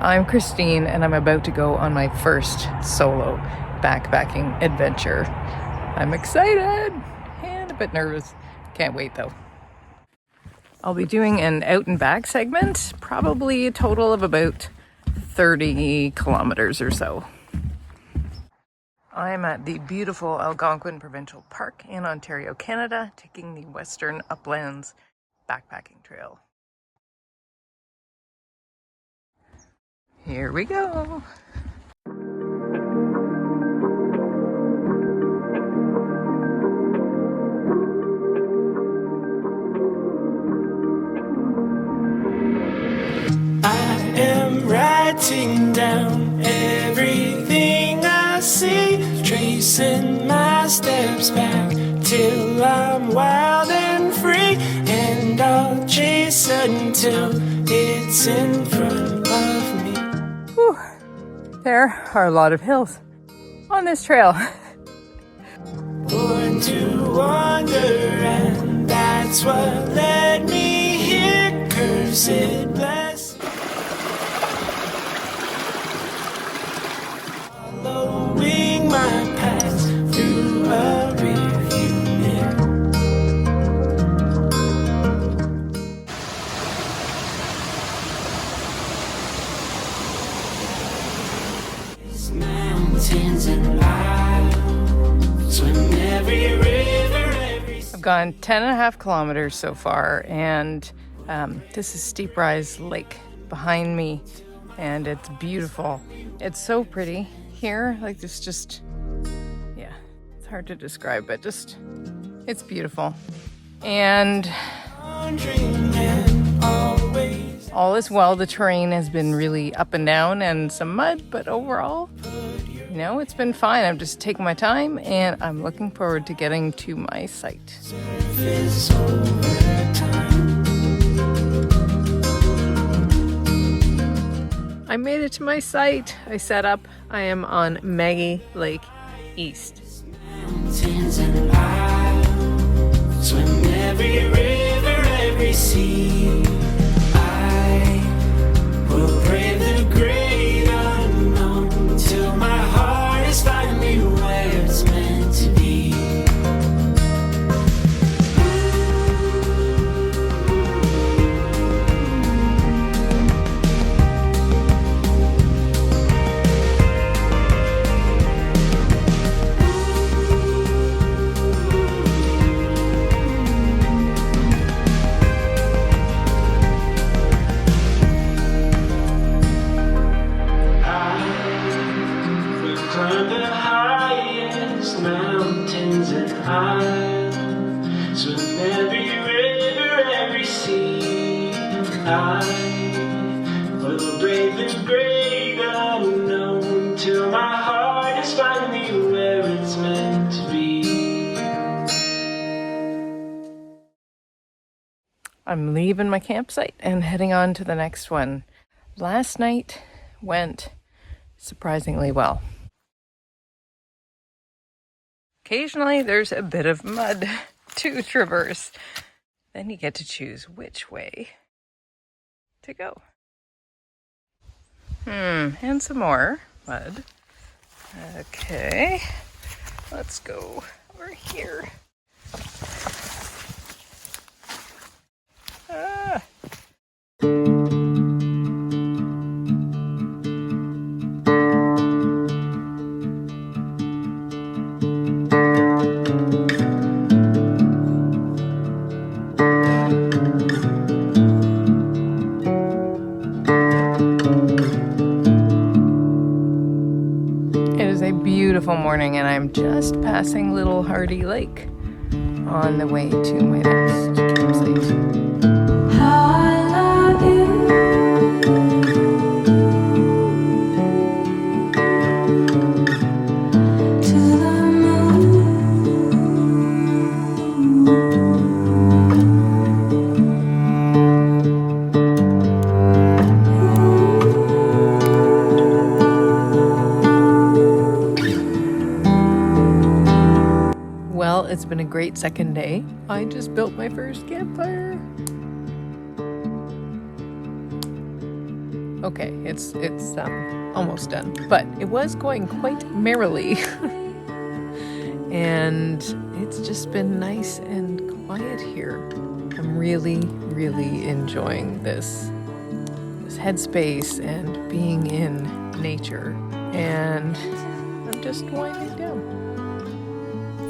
I'm Christine and I'm about to go on my first solo backpacking adventure. I'm excited and a bit nervous. Can't wait though. I'll be doing an out and back segment, probably a total of about 30 kilometers or so. I'm at the beautiful Algonquin Provincial Park in Ontario, Canada, taking the Western Uplands backpacking trail. Here we go. I am writing down everything I see, tracing my steps back till I'm wild and free, and I'll chase until it's in front of me. Whew. There are a lot of hills on this trail. Born to wander, and that's what led me here. Cursed, blessed, following my path through a rearview mirror. These mountains and I swim every river, every I've gone 10.5 kilometers so far, and this is Steep Rise Lake behind me, and it's beautiful. It's so pretty here. Like, this just, yeah, it's hard to describe, but just, it's beautiful. And wandering and always all is well. The terrain has been really up and down and some mud, but overall, you know, it's been fine. I'm just taking my time and I'm looking forward to getting to my site. surface over time. I made it to my site. I set up. I am on Maggie Lake East. Mountains and I swim every river, every sea. I will brave the great unknown till my heart is finally where it's meant to be. We climb the highest mountains and I swim every river, every sea. I will brave the great unknown till my heart is finally where it's meant to be. I'm leaving my campsite and heading on to the next one. Last night went surprisingly well. Occasionally there's a bit of mud to traverse. Then you get to choose which way to go. And some more mud. Okay, let's go over here. Ah. It is a beautiful morning, and I'm just passing Little Hardy Lake on the way to my next campsite. How I love you. To the Well, it's been a great second day. I just built my first campfire. Okay, it's almost done, but it was going quite merrily. And it's just been nice and quiet here. I'm really, really enjoying this headspace and being in nature. And I'm just winding down.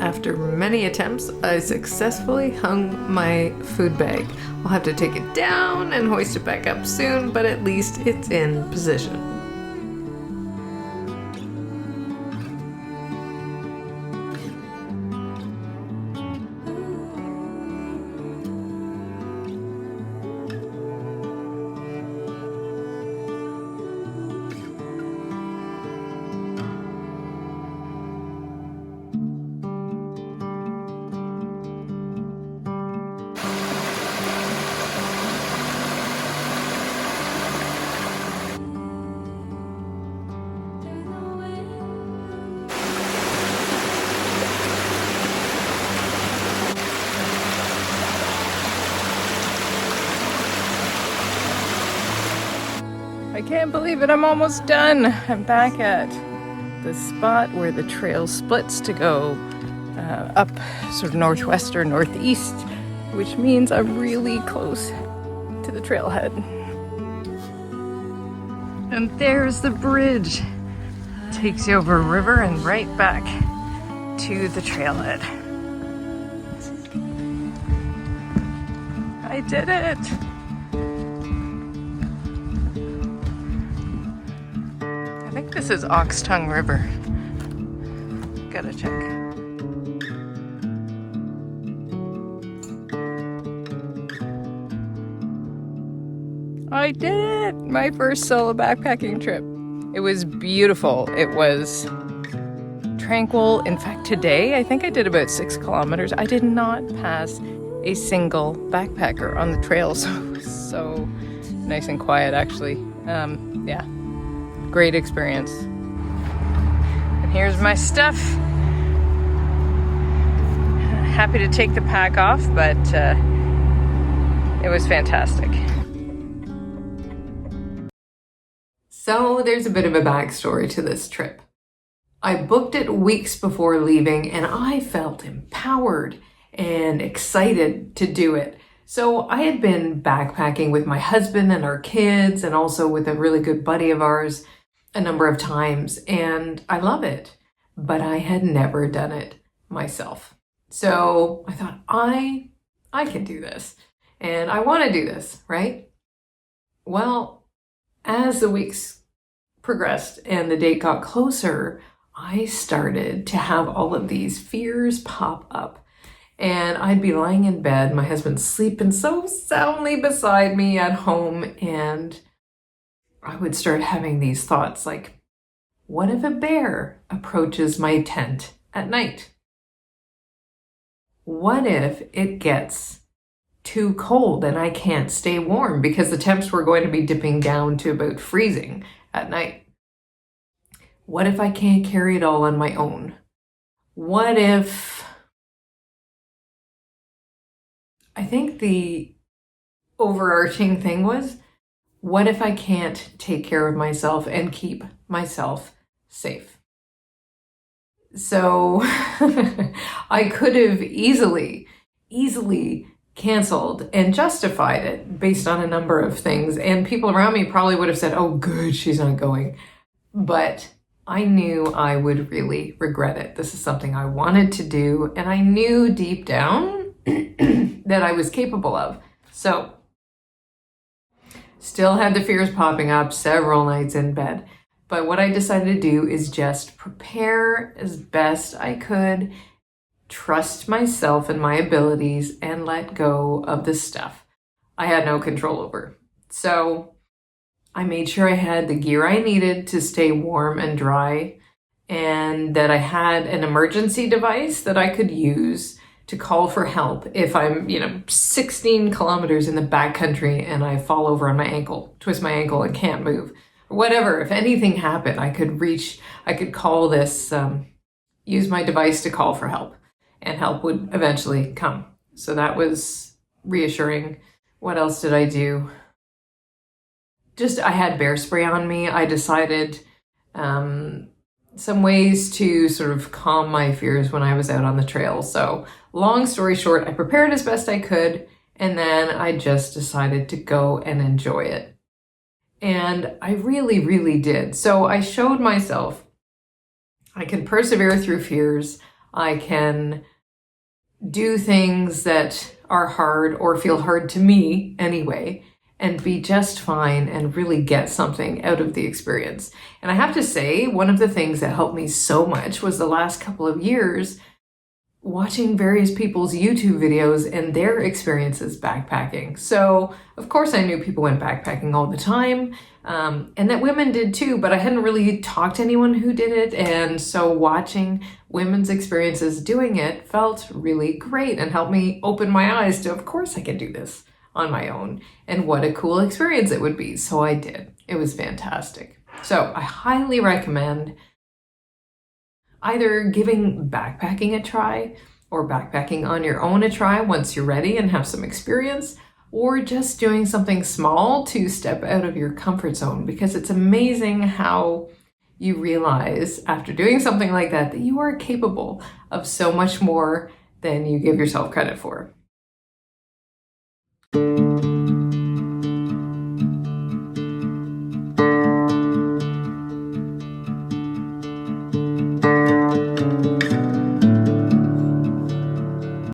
After many attempts, I successfully hung my food bag. I'll have to take it down and hoist it back up soon, but at least it's in position. I can't believe it, I'm almost done. I'm back at the spot where the trail splits to go up sort of northwest or northeast, which means I'm really close to the trailhead. And there's the bridge. Takes you over a river and right back to the trailhead. I did it! I think this is Ox Tongue River. Gotta check. I did it! My first solo backpacking trip. It was beautiful. It was tranquil. In fact, today I think I did about 6 kilometers. I did not pass a single backpacker on the trail, so it was so nice and quiet actually. Yeah. Great experience. And here's my stuff. Happy to take the pack off, but it was fantastic. So there's a bit of a backstory to this trip. I booked it weeks before leaving and I felt empowered and excited to do it. So I had been backpacking with my husband and our kids and also with a really good buddy of ours a number of times, and I love it, but I had never done it myself. So I thought, I can do this, and I want to do this, right? Well, as the weeks progressed and the date got closer, I started to have all of these fears pop up. And I'd be lying in bed, my husband sleeping so soundly beside me at home, and I would start having these thoughts like, what if a bear approaches my tent at night? What if it gets too cold and I can't stay warm because the temps were going to be dipping down to about freezing at night? What if I can't carry it all on my own? What if... I think the overarching thing was, what if I can't take care of myself and keep myself safe? So I could have easily canceled and justified it based on a number of things. And people around me probably would have said, oh, good, she's not going. But I knew I would really regret it. This is something I wanted to do, and I knew deep down that I was capable of. So still had the fears popping up several nights in bed. But what I decided to do is just prepare as best I could, trust myself and my abilities, and let go of the stuff I had no control over. So I made sure I had the gear I needed to stay warm and dry, and that I had an emergency device that I could use to call for help if I'm, 16 kilometers in the backcountry and I fall over on my ankle, twist my ankle and can't move. Whatever, if anything happened, I could call this, use my device to call for help, and help would eventually come. So that was reassuring. What else did I do? I had bear spray on me. I decided some ways to sort of calm my fears when I was out on the trail. So long story short, I prepared as best I could, and then I just decided to go and enjoy it. And I really, really did. So I showed myself I can persevere through fears. I can do things that are hard or feel hard to me anyway, and be just fine and really get something out of the experience. And I have to say, one of the things that helped me so much was the last couple of years watching various people's YouTube videos and their experiences backpacking. So of course I knew people went backpacking all the time, and that women did too, but I hadn't really talked to anyone who did it. And so watching women's experiences doing it felt really great and helped me open my eyes to, of course I can do this on my own, and what a cool experience it would be. So I did. It was fantastic. So I highly recommend either giving backpacking a try or backpacking on your own a try once you're ready and have some experience, or just doing something small to step out of your comfort zone, because it's amazing how you realize after doing something like that that you are capable of so much more than you give yourself credit for.